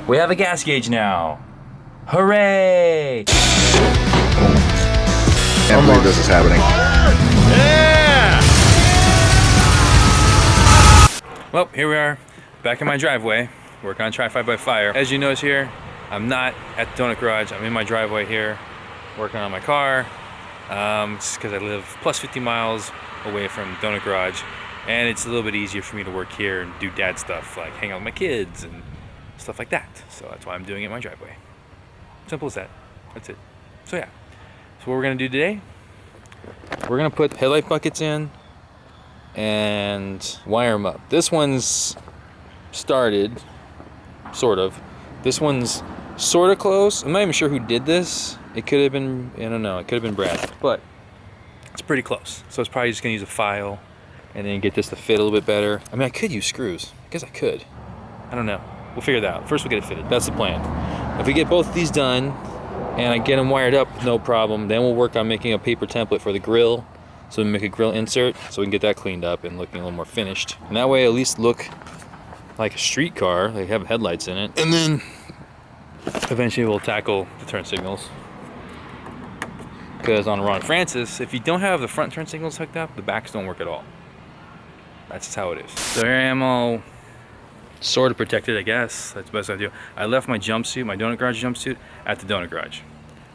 We have a gas gauge now. Hooray! Can't believe this is happening. Yeah! Well, here we are, back in my driveway, working on Tri-5 by Fire. As you notice here, I'm not at the donut garage. I'm in my driveway here, working on my car. Just because I live plus 50 miles away from the donut garage, and it's a little bit easier for me to work here and do dad stuff, like hang out with my kids and stuff like that. So that's why I'm doing it in my driveway. Simple as that. That's it. So yeah. So what we're gonna do today, we're gonna put headlight buckets in and wire them up. This one's started, sort of. This one's sort of close. I'm not even sure who did this. It could have been, I don't know, it could have been Brad, but it's pretty close. So it's probably just gonna use a file and then get this to fit a little bit better. I mean, I could use screws. I guess I could. I don't know. We'll figure that out. First we'll get it fitted. That's the plan. If we get both these done and I get them wired up, no problem, then we'll work on making a paper template for the grill. So we make a grill insert so we can get that cleaned up and looking a little more finished. And that way at least look like a street car. They have headlights in it. And then eventually we'll tackle the turn signals. Because on Ron Francis, if you don't have the front turn signals hooked up, the backs don't work at all. That's just how it is. So here I am, all sort of protected, I guess. That's the best I do. I left my jumpsuit, my donut garage jumpsuit, at the donut garage.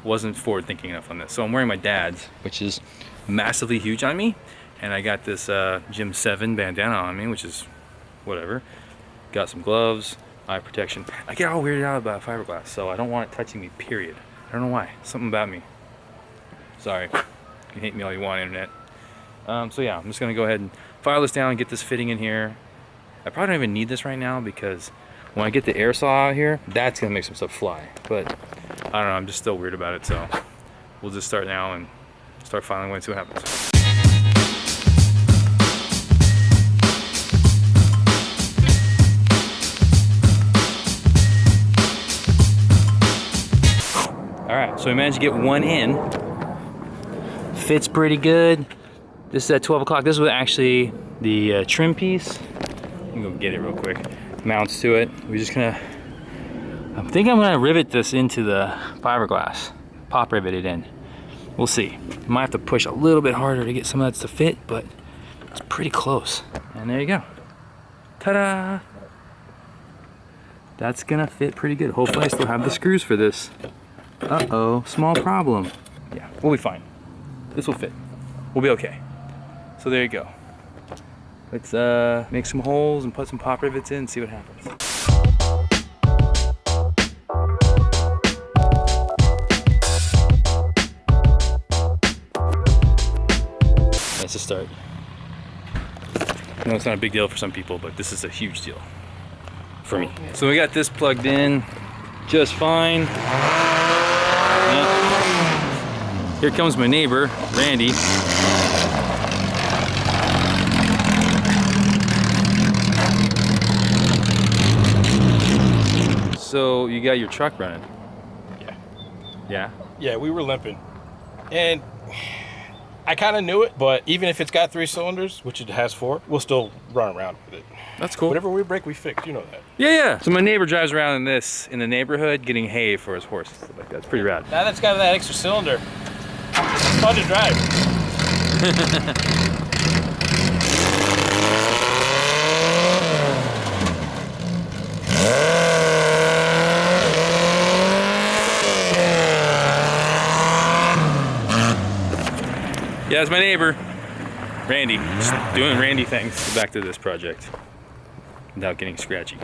Wasn't forward thinking enough on this. So I'm wearing my dad's, which is massively huge on me. And I got this Gym 7 bandana on me, which is whatever. Got some gloves, eye protection. I get all weirded out about fiberglass, so I don't want it touching me, period. I don't know why. Something about me. Sorry. You can hate me all you want, internet. So yeah, I'm just gonna go ahead and file this down and get this fitting in here. I probably don't even need this right now because when I get the air saw out here, that's gonna make some stuff fly. But I don't know, I'm just still weird about it, so we'll just start now and start filing away and see what happens. All right, so we managed to get one in. Fits pretty good. This is at 12 o'clock. This was actually the trim piece. You can go get it real quick. Mounts to it. We're just gonna, I think I'm gonna rivet this into the fiberglass. Pop rivet it in. We'll see. Might have to push a little bit harder to get some of that to fit, but it's pretty close. And there you go. Ta-da! That's gonna fit pretty good. Hopefully I still have the screws for this. Uh-oh, small problem. Yeah, we'll be fine. This will fit. We'll be okay. So there you go. Let's make some holes and put some pop rivets in and see what happens. That's a start. I know it's not a big deal for some people, but this is a huge deal for me. So we got this plugged in just fine. Here comes my neighbor, Randy. So you got your truck running? Yeah. Yeah? Yeah, we were limping. And I kind of knew it, but even if it's got 3 cylinders, which it has 4, we'll still run around with it. That's cool. Whatever we break, we fix. You know that. Yeah. So my neighbor drives around in this in the neighborhood getting hay for his horse. Stuff like that. It's pretty rad. Now that's got that extra cylinder, it's fun to drive. Yeah, it's my neighbor, Randy. Just doing Randy things. Back to this project without getting scratchy.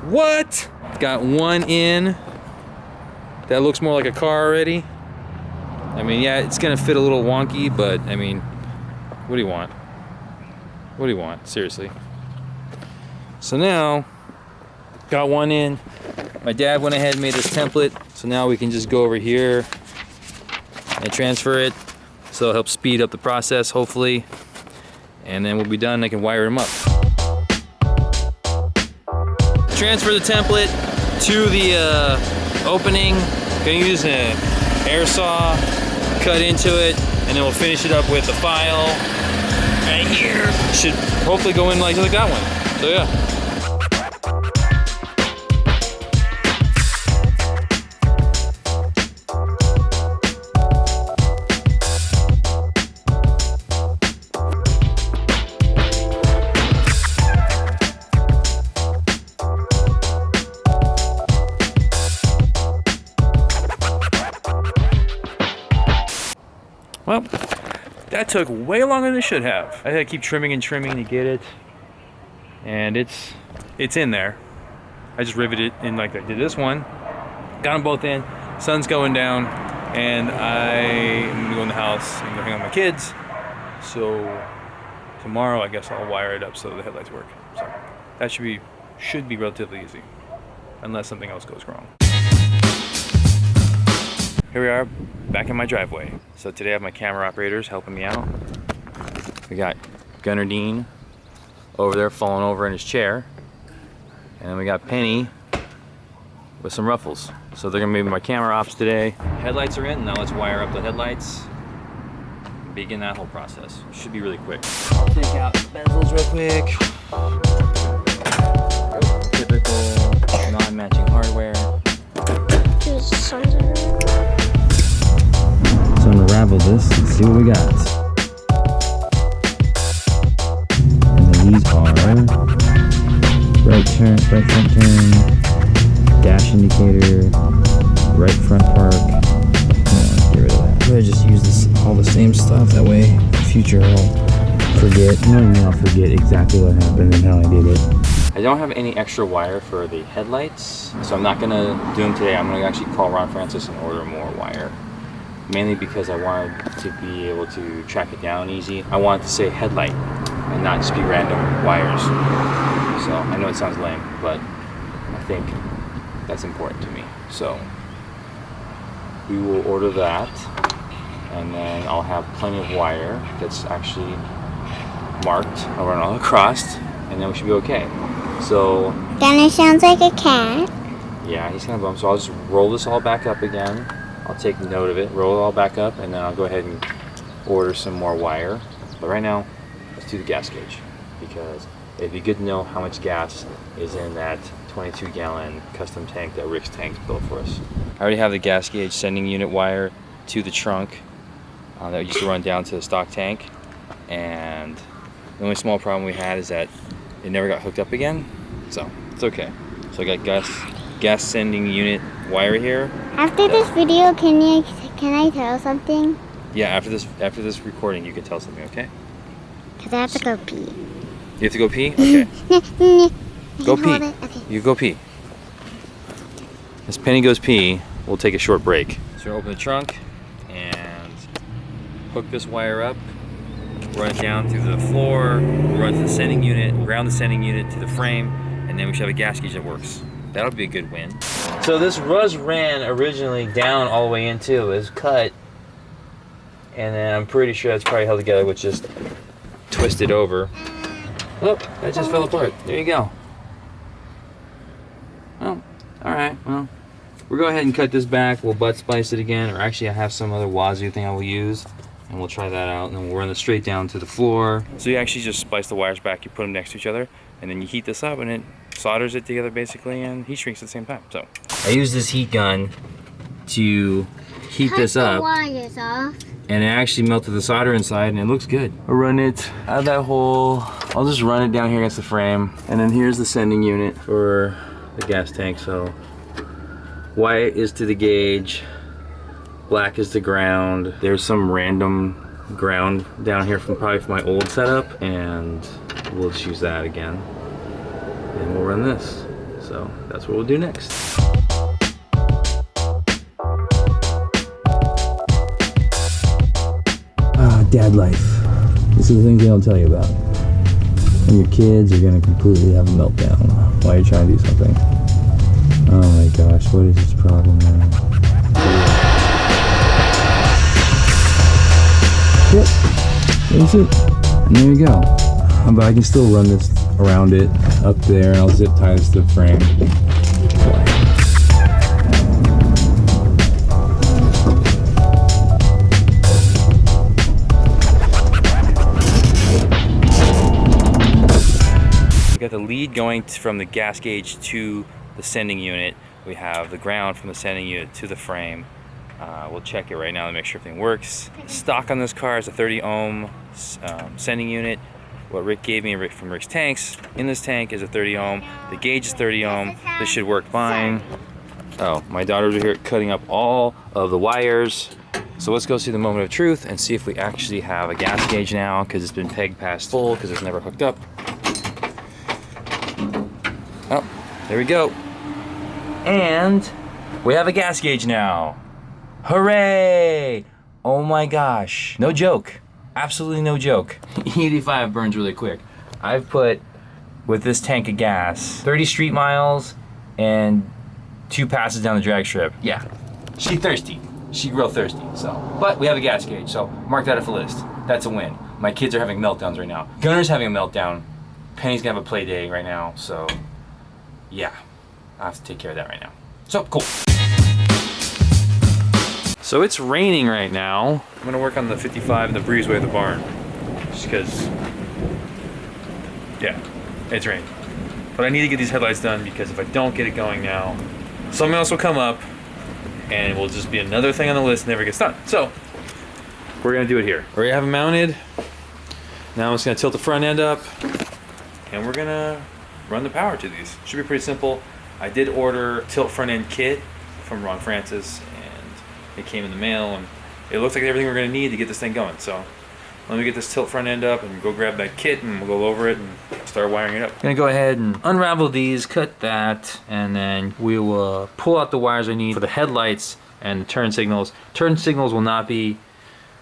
What? Got one in. That looks more like a car already. I mean, yeah, it's gonna fit a little wonky, but I mean, what do you want? What do you want? Seriously. So now, got one in. My dad went ahead and made this template, so now we can just go over here and transfer it. So it'll help speed up the process, hopefully. And then we'll be done, I can wire them up. Transfer the template to the opening. Gonna use an air saw, cut into it, and then we'll finish it up with the file right here. Should hopefully go in like that one. So yeah. Well, that took way longer than it should have. I had to keep trimming and trimming to get it, and it's in there. I just riveted in like I did this one, got them both in. Sun's going down, and I am gonna go in the house and go hang out with my kids. So tomorrow, I guess I'll wire it up so the headlights work. So that should be relatively easy, unless something else goes wrong. Here we are, back in my driveway. So today I have my camera operators helping me out. We got Gunnar Dean over there falling over in his chair. And then we got Penny with some ruffles. So they're gonna be my camera ops today. Headlights are in, now let's wire up the headlights. Begin that whole process. Should be really quick. I'll take out the bezels real quick. Typical non-matching hardware. So unravel this and see what we got. And then these are right front turn, dash indicator, right front park. No, get rid of that. I'm gonna just use all the same stuff. That way, in the future I'll forget. You know what I mean? I'll forget exactly what happened and how I did it. I don't have any extra wire for the headlights, so I'm not gonna do them today. I'm gonna actually call Ron Francis and order more wire. Mainly because I wanted to be able to track it down easy. I wanted to say headlight and not just be random wires. So I know it sounds lame, but I think that's important to me. So we will order that, and then I'll have plenty of wire that's actually marked. I'll run all across, and then we should be okay. So Gunnar sounds like a cat. Yeah, he's kind of bummed. So I'll just roll this all back up again. I'll take note of it, roll it all back up, and then I'll go ahead and order some more wire. But right now, let's do the gas gauge, because it'd be good to know how much gas is in that 22-gallon custom tank that Rick's Tank's built for us. I already have the gas gauge sending unit wire to the trunk that used to run down to the stock tank, and the only small problem we had is that it never got hooked up again, so it's okay. So I got gas sending unit wire here. After this video, can I tell something? Yeah, after this recording, you can tell something, okay? Cause I have to go pee. You have to go pee? Okay. Go pee. Okay. You go pee. As Penny goes pee, we'll take a short break. So we'll open the trunk and hook this wire up, run it down through the floor, run to the sending unit, ground the sending unit to the frame, and then we should have a gas gauge that works. That'll be a good win. So this ran originally down all the way into it. It was cut, and then I'm pretty sure that's probably held together with just twisted over. Oh, that just fell apart. There you go. Well, all right. Well, we'll go ahead and cut this back. We'll butt splice it again, or actually I have some other wazoo thing I will use, and we'll try that out, and then we'll run this straight down to the floor. So you actually just splice the wires back, you put them next to each other, and then you heat this up, and it solders it together basically, and heat shrinks at the same time. So I use this heat gun to heat this up, the wires off. and it actually melted the solder inside, and it looks good. I'll run it out of that hole. I'll just run it down here against the frame, and then here's the sending unit for the gas tank. So white is to the gauge, black is the ground. There's some random ground down here from my old setup, and we'll just use that again. And we'll run this. So that's what we'll do next. Dad life. This is the things they don't tell you about. And your kids are gonna completely have a meltdown while you're trying to do something. Oh my gosh, what is this problem now? Yep, that's it. And there you go. But I can still run this around it up there, and I'll zip tie this to the frame. We got the lead going from the gas gauge to the sending unit. We have the ground from the sending unit to the frame. We'll check it right now to make sure everything works. Stock on this car is a 30 ohm sending unit. What Rick gave me from Rick's tanks, in this tank is a 30 ohm. The gauge is 30 ohm. This should work fine. Oh, my daughters are here cutting up all of the wires. So let's go see the moment of truth and see if we actually have a gas gauge now, because it's been pegged past full because it's never hooked up. Oh, there we go. And we have a gas gauge now. Hooray! Oh my gosh. No joke. Absolutely no joke. E85 burns really quick. I've put, with this tank of gas, 30 street miles and 2 passes down the drag strip. Yeah, she thirsty. She real thirsty, so. But we have a gas gauge, so mark that off the list. That's a win. My kids are having meltdowns right now. Gunner's having a meltdown. Penny's gonna have a play day right now, so yeah. I have to take care of that right now. So, cool. So it's raining right now. I'm gonna work on the 55 and the breezeway of the barn. Just because, yeah, it's raining. But I need to get these headlights done, because if I don't get it going now, something else will come up and it will just be another thing on the list and never gets done. So we're gonna do it here. We already have them mounted. Now I'm just gonna tilt the front end up and we're gonna run the power to these. Should be pretty simple. I did order tilt front end kit from Ron Francis, and it came in the mail, and it looks like everything we're gonna need to get this thing going. So let me get this tilt front end up and go grab that kit, and we'll go over it and start wiring it up. I'm gonna go ahead and unravel these, cut that, and then we will pull out the wires I need for the headlights and the turn signals. Turn signals will not be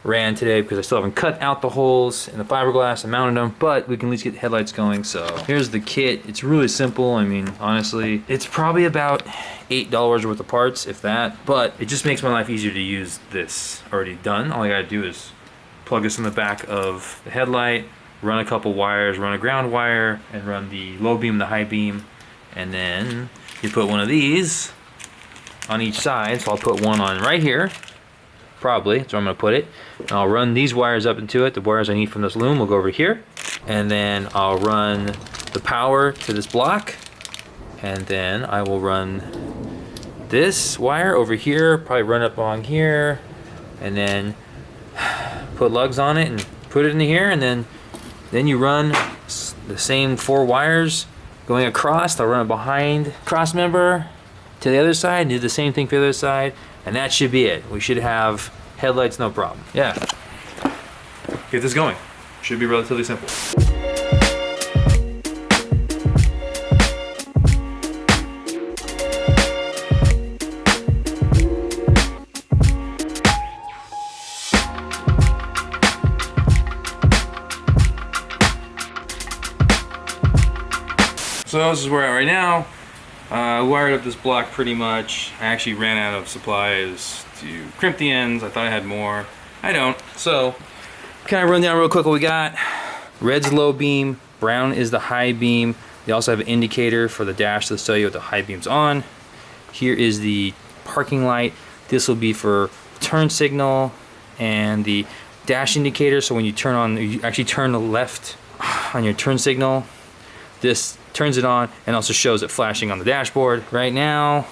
ran today because I still haven't cut out the holes in the fiberglass and mounted them, but we can at least get the headlights going. So here's the kit. It's really simple. I mean, honestly, it's probably about $8 worth of parts, if that, but it just makes my life easier to use this already done. All I gotta do is plug this in the back of the headlight, run a couple wires, run a ground wire, and run the low beam, the high beam, and then you put one of these on each side. So I'll put one on right here, probably, that's where I'm gonna put it. And I'll run these wires up into it. The wires I need from this loom will go over here. And then I'll run the power to this block. And then I will run this wire over here, probably run up along here, and then put lugs on it and put it in here, and then you run the same 4 wires going across. I'll run it behind cross member to the other side and do the same thing for the other side, and that should be it. We should have headlights, no problem. Yeah. Get this going. Should be relatively simple. So this is where I'm at right now. I wired up this block pretty much. I actually ran out of supplies to crimp the ends. I thought I had more. I don't. So can I run down real quick what we got? Red's low beam, brown is the high beam. They also have an indicator for the dash to tell you what the high beam's on. Here is the parking light. This will be for turn signal and the dash indicator. So when you turn on, you actually turn the left on your turn signal. This turns it on and also shows it flashing on the dashboard. Right now,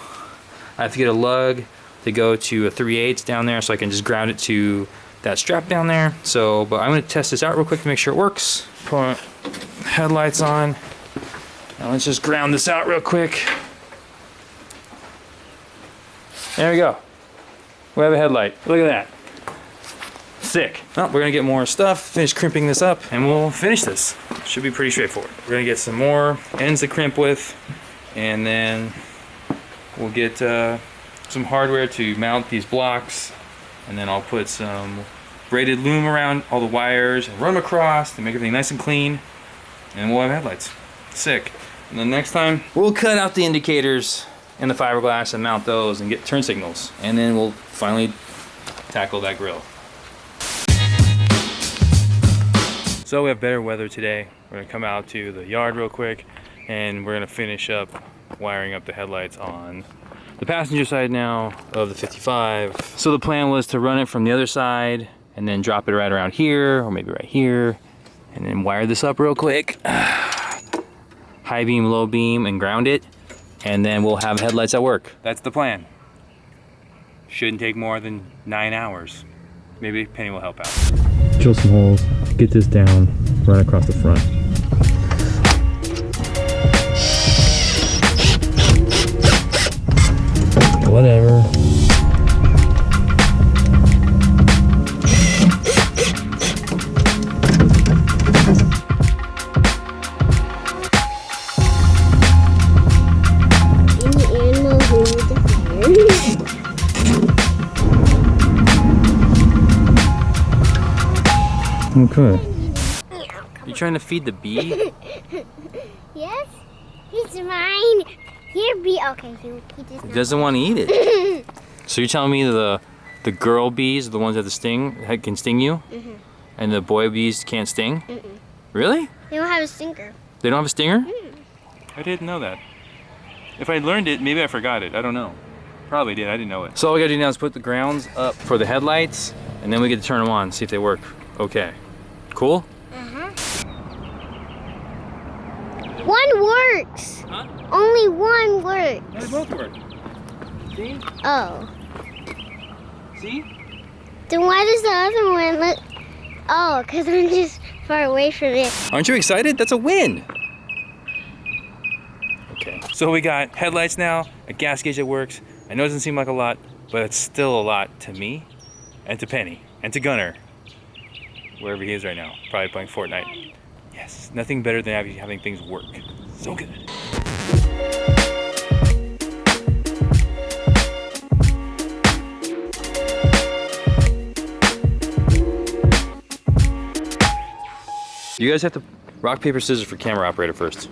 I have to get a lug to go to a 3/8 down there so I can just ground it to that strap down there. So, but I'm gonna test this out real quick to make sure it works. Put headlights on. Now let's just ground this out real quick. There we go. We have a headlight. Look at that. Sick. Well, we're gonna get more stuff, finish crimping this up, and we'll finish this. Should be pretty straightforward. We're gonna get some more ends to crimp with, and then we'll get some hardware to mount these blocks, and then I'll put some braided loom around all the wires and run them across to make everything nice and clean, and we'll have headlights. Sick. And then next time, we'll cut out the indicators and the fiberglass and mount those and get turn signals, and then we'll finally tackle that grill. So we have better weather today. We're gonna come out to the yard real quick, and we're gonna finish up wiring up the headlights on the passenger side now of the 55. So the plan was to run it from the other side and then drop it right around here, or maybe right here, and then wire this up real quick. high beam, low beam, and ground it, and then we'll have headlights at work. That's the plan. Shouldn't take more than 9 hours. Maybe Penny will help out. Drill some holes, get this down, right across the front. Whatever. Okay. You trying to feed the bee? Yes, he's mine. Here, bee. Okay, he doesn't want to eat it. So you're telling me the girl bees are the ones that can sting you, and the boy bees can't sting? Really? They don't have a stinger. They don't have a stinger? I didn't know that. If I learned it, maybe I forgot it. I don't know. Probably did. I didn't know it. So all we gotta do now is put the grounds up for the headlights, and then we get to turn them on, see if they work. Okay. Cool? One works. Huh? Only one works. They both work. See? Oh. See? Then why does the other one look? Oh, because I'm just far away from it. Aren't you excited? That's a win. Okay. So we got headlights now, a gas gauge that works. I know it doesn't seem like a lot, but it's still a lot to me, and to Penny, and to Gunner, wherever he is right now, probably playing Fortnite. Yes, nothing better than having things work. So good. You guys have to rock, paper, scissors for camera operator first.